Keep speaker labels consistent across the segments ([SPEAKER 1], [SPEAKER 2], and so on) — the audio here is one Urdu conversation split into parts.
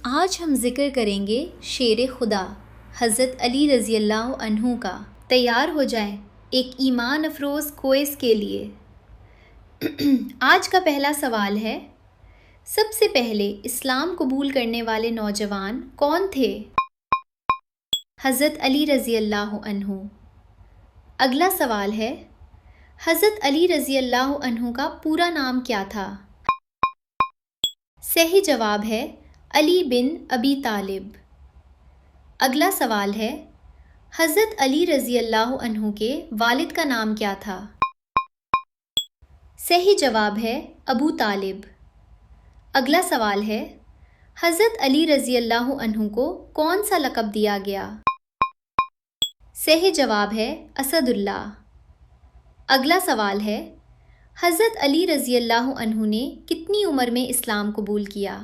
[SPEAKER 1] آج ہم ذکر کریں گے شیر خدا حضرت علی رضی اللہ عنہ کا۔ تیار ہو جائیں ایک ایمان افروز کوئز کے لیے۔ آج کا پہلا سوال ہے، سب سے پہلے اسلام قبول کرنے والے نوجوان کون تھے؟ حضرت علی رضی اللہ عنہ۔ اگلا سوال ہے، حضرت علی رضی اللہ عنہ کا پورا نام کیا تھا؟ صحیح جواب ہے علی بن ابی طالب۔ اگلا سوال ہے، حضرت علی رضی اللہ عنہ کے والد کا نام کیا تھا؟ صحیح جواب ہے ابو طالب۔ اگلا سوال ہے، حضرت علی رضی اللہ عنہ کو کون سا لقب دیا گیا؟ صحیح جواب ہے اسد اللہ۔ اگلا سوال ہے، حضرت علی رضی اللہ عنہ نے کتنی عمر میں اسلام قبول کیا؟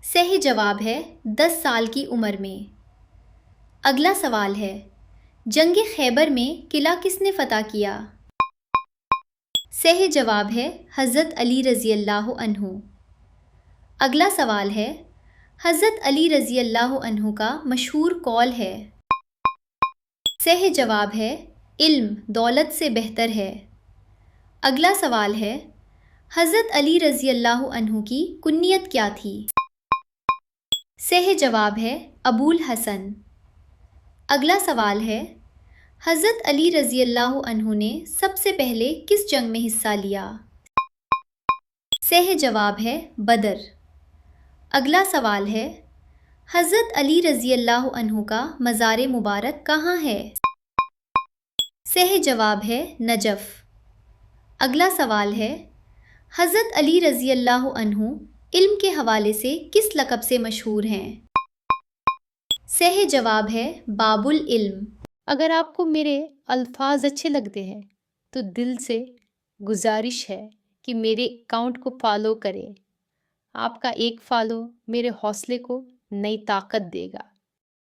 [SPEAKER 1] صحیح جواب ہے 10 سال کی عمر میں۔ اگلا سوال ہے، جنگ خیبر میں قلعہ کس نے فتح کیا؟ صحیح جواب ہے حضرت علی رضی اللہ عنہ۔ اگلا سوال ہے، حضرت علی رضی اللہ عنہ کا مشہور قول ہے؟ صحیح جواب ہے علم دولت سے بہتر ہے۔ اگلا سوال ہے، حضرت علی رضی اللہ عنہ کی کنیت کیا تھی؟ صحیح جواب ہے ابو الحسن۔ اگلا سوال ہے، حضرت علی رضی اللہ عنہ نے سب سے پہلے کس جنگ میں حصہ لیا؟ صحیح جواب ہے بدر۔ اگلا سوال ہے، حضرت علی رضی اللہ عنہ کا مزار مبارک کہاں ہے؟ صحیح جواب ہے نجف۔ اگلا سوال ہے، حضرت علی رضی اللہ عنہ علم کے حوالے سے کس لقب سے مشہور ہیں؟ صحیح جواب ہے باب العلم۔
[SPEAKER 2] اگر آپ کو میرے الفاظ اچھے لگتے ہیں تو دل سے گزارش ہے کہ میرے اکاؤنٹ کو فالو کریں۔ آپ کا ایک فالو میرے حوصلے کو نئی طاقت دے گا۔